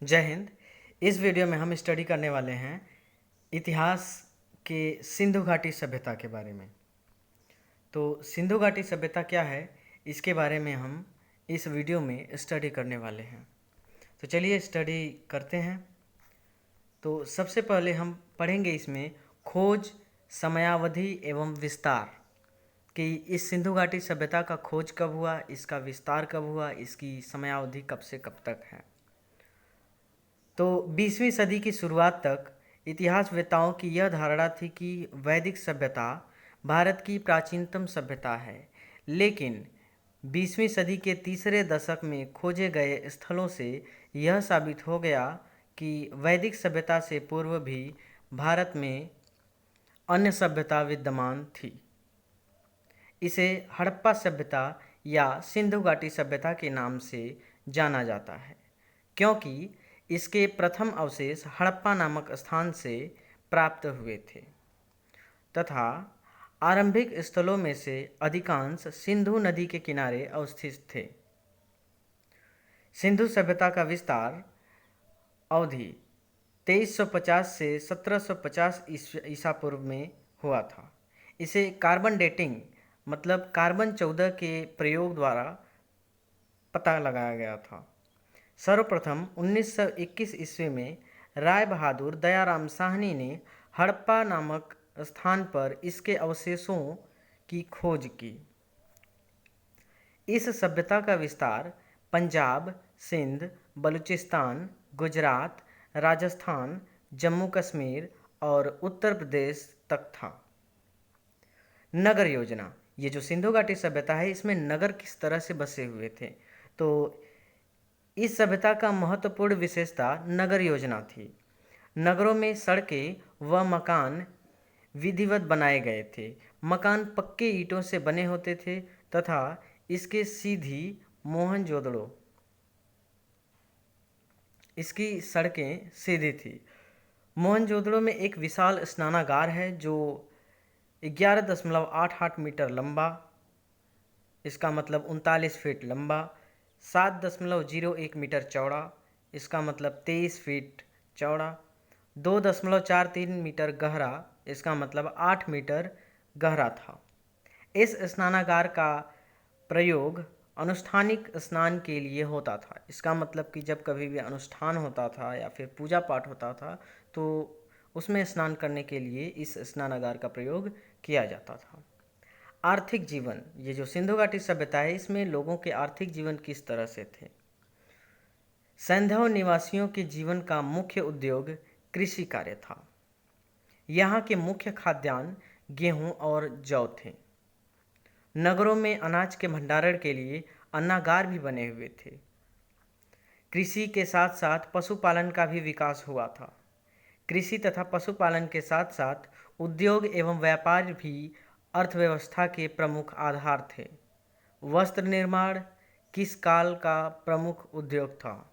जय हिंद। इस वीडियो में हम स्टडी करने वाले हैं इतिहास के सिंधु घाटी सभ्यता के बारे में। तो सिंधु घाटी सभ्यता क्या है, इसके बारे में हम इस वीडियो में स्टडी करने वाले हैं। तो चलिए स्टडी करते हैं। तो सबसे पहले हम पढ़ेंगे इसमें खोज, समयावधि एवं विस्तार कि इस सिंधु घाटी सभ्यता का खोज कब हुआ, इसका विस्तार कब हुआ, इसकी समयावधि कब से कब तक है। तो 20वीं सदी की शुरुआत तक इतिहासवेत्ताओं की यह धारणा थी कि वैदिक सभ्यता भारत की प्राचीनतम सभ्यता है, लेकिन 20वीं सदी के तीसरे दशक में खोजे गए स्थलों से यह साबित हो गया कि वैदिक सभ्यता से पूर्व भी भारत में अन्य सभ्यता विद्यमान थी। इसे हड़प्पा सभ्यता या सिंधु घाटी सभ्यता के नाम से जाना जाता है, क्योंकि इसके प्रथम अवशेष हड़प्पा नामक स्थान से प्राप्त हुए थे तथा आरंभिक स्थलों में से अधिकांश सिंधु नदी के किनारे अवस्थित थे। सिंधु सभ्यता का विस्तार अवधि 2350 से 1750 ईसा पूर्व में हुआ था। इसे कार्बन डेटिंग मतलब कार्बन 14 के प्रयोग द्वारा पता लगाया गया था। सर्वप्रथम 1921 ईस्वी में राय बहादुर दयाराम साहनी ने हड़प्पा नामक स्थान पर इसके अवशेषों की खोज की। इस सभ्यता का विस्तार पंजाब, सिंध, बलूचिस्तान, गुजरात, राजस्थान, जम्मू कश्मीर और उत्तर प्रदेश तक था। नगर योजना, ये जो सिंधु घाटी सभ्यता है इसमें नगर किस तरह से बसे हुए थे, तो इस सभ्यता का महत्वपूर्ण विशेषता नगर योजना थी। नगरों में सड़कें व मकान विधिवत बनाए गए थे। मकान पक्के ईंटों से बने होते थे तथा इसके सीधी मोहनजोदड़ो इसकी सड़कें सीधी थी। मोहनजोदड़ो में एक विशाल स्नानागार है जो 11.88 मीटर लंबा, इसका मतलब 39 फीट लंबा, 7.01 मीटर चौड़ा, इसका मतलब 23 फीट चौड़ा, 2.43 मीटर गहरा, इसका मतलब 8 मीटर गहरा था। इस स्नानागार का प्रयोग अनुष्ठानिक स्नान के लिए होता था। इसका मतलब कि जब कभी भी अनुष्ठान होता था या फिर पूजा पाठ होता था तो उसमें स्नान करने के लिए इस स्नानागार का प्रयोग किया जाता था। आर्थिक जीवन, ये जो सिंधु घाटी सभ्यता है इसमें लोगों के आर्थिक जीवन किस तरह से थे। सैंधव निवासियों के जीवन का मुख्य उद्योग कृषि कार्य था। यहाँ के मुख्य खाद्यान्न गेहूं और जौ थे। नगरों में अनाज के भंडारण के लिए अन्नागार भी बने हुए थे। कृषि के साथ साथ पशुपालन का भी विकास हुआ था। कृषि तथा पशुपालन के साथ साथ उद्योग एवं व्यापार भी अर्थव्यवस्था के प्रमुख आधार थे। वस्त्र निर्माण किस काल का प्रमुख उद्योग था?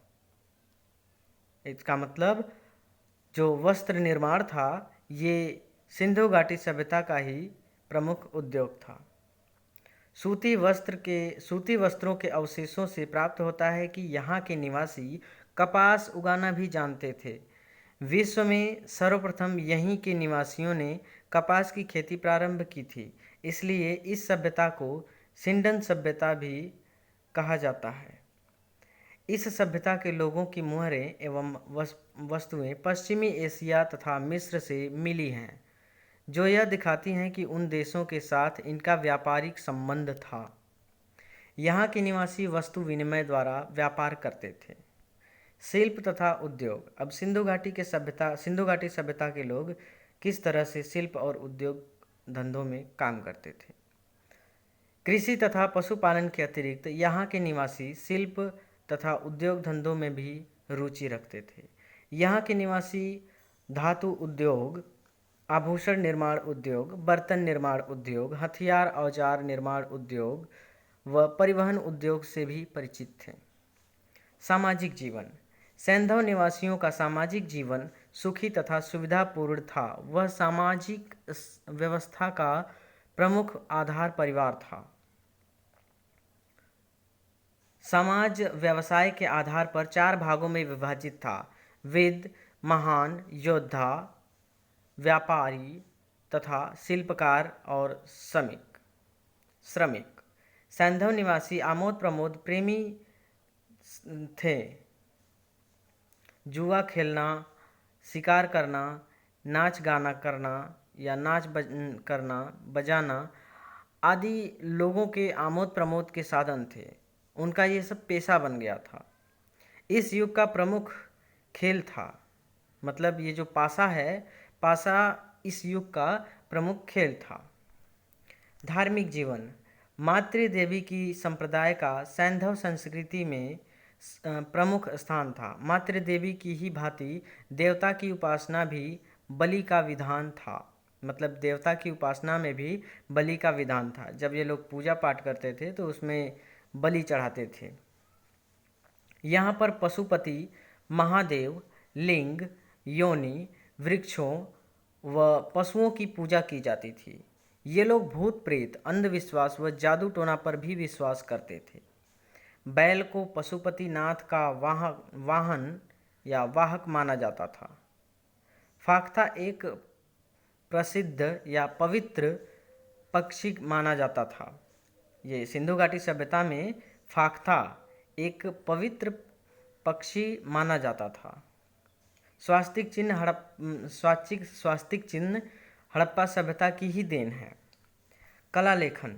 इसका मतलब जो वस्त्र निर्माण था ये सिंधु घाटी सभ्यता का ही प्रमुख उद्योग था। सूती वस्त्रों के अवशेषों से प्राप्त होता है कि यहाँ के निवासी कपास उगाना भी जानते थे। विश्व में सर्वप्रथम यहीं के निवासियों ने कपास की खेती प्रारंभ की थी, इसलिए इस सभ्यता को सिंडन सभ्यता भी कहा जाता है। इस सभ्यता के लोगों की मुहरें एवं वस्तुएं पश्चिमी एशिया तथा मिस्र से मिली हैं, जो यह दिखाती हैं कि उन देशों के साथ इनका व्यापारिक संबंध था। यहाँ के निवासी वस्तु विनिमय द्वारा व्यापार करते थे। शिल्प तथा उद्योग, अब सिंधु घाटी सभ्यता के लोग किस तरह से शिल्प और उद्योग धंधों में काम करते थे। कृषि तथा पशुपालन के अतिरिक्त यहाँ के निवासी शिल्प तथा उद्योग धंधों में भी रुचि रखते थे। यहाँ के निवासी धातु उद्योग, आभूषण निर्माण उद्योग, बर्तन निर्माण उद्योग, हथियार औजार निर्माण उद्योग व परिवहन उद्योग से भी परिचित थे। सामाजिक जीवन, सैंधव निवासियों का सामाजिक जीवन सुखी तथा सुविधापूर्ण था। वह सामाजिक व्यवस्था का प्रमुख आधार परिवार था। समाज व्यवसाय के आधार पर 4 भागों में विभाजित था: विद्, महान, योद्धा, व्यापारी तथा शिल्पकार और श्रमिक। सैंधव निवासी आमोद प्रमोद प्रेमी थे। जुआ खेलना, शिकार करना, नाच गाना करना या करना, बजाना आदि लोगों के आमोद प्रमोद के साधन थे। उनका ये सब पेशा बन गया था। इस युग का प्रमुख खेल था, मतलब ये जो पासा है, पासा इस युग का प्रमुख खेल था। धार्मिक जीवन। मातृदेवी की संप्रदाय का सैंधव संस्कृति में प्रमुख स्थान था। मातृदेवी की ही भांति देवता की उपासना भी बलि का विधान था, मतलब देवता की उपासना में भी बलि का विधान था। जब ये लोग पूजा पाठ करते थे तो उसमें बलि चढ़ाते थे। यहाँ पर पशुपति, महादेव, लिंग, योनि, वृक्षों व पशुओं की पूजा की जाती थी। ये लोग भूत प्रेत, अंधविश्वास व जादू टोना पर भी विश्वास करते थे। बैल को पशुपति नाथ का वाहन या वाहक माना जाता था। फाख्ता एक प्रसिद्ध या पवित्र पक्षी माना जाता था। ये सिंधु घाटी सभ्यता में फाख्ता एक पवित्र पक्षी माना जाता था। स्वास्तिक चिन्ह हड़प्पा सभ्यता की ही देन है। कला लेखन।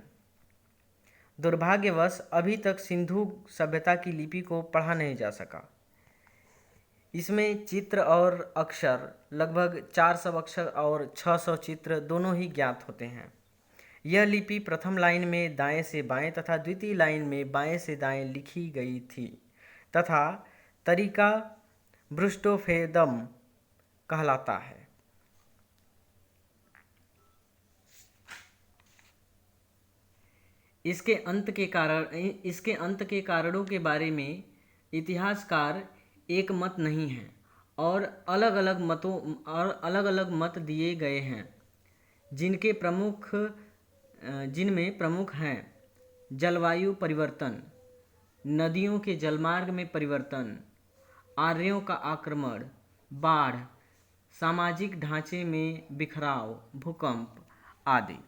दुर्भाग्यवश अभी तक सिंधु सभ्यता की लिपि को पढ़ा नहीं जा सका। इसमें चित्र और अक्षर, लगभग 400 अक्षर और 600 चित्र दोनों ही ज्ञात होते हैं। यह लिपि प्रथम लाइन में दाएं से बाएं तथा द्वितीय लाइन में बाएं से दाएं लिखी गई थी तथा तरीका ब्रुष्टोफेदम कहलाता है। इसके अंत के कारणों के बारे में इतिहासकार एक मत नहीं है और अलग अलग मत दिए गए हैं, जिनमें प्रमुख हैं जलवायु परिवर्तन, नदियों के जलमार्ग में परिवर्तन, आर्यों का आक्रमण, बाढ़, सामाजिक ढांचे में बिखराव, भूकंप आदि।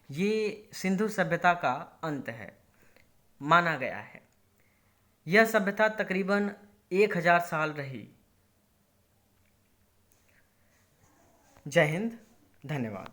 ये सिंधु सभ्यता का अंत है माना गया है। यह सभ्यता तकरीबन 1000 साल रही। जय हिंद, धन्यवाद।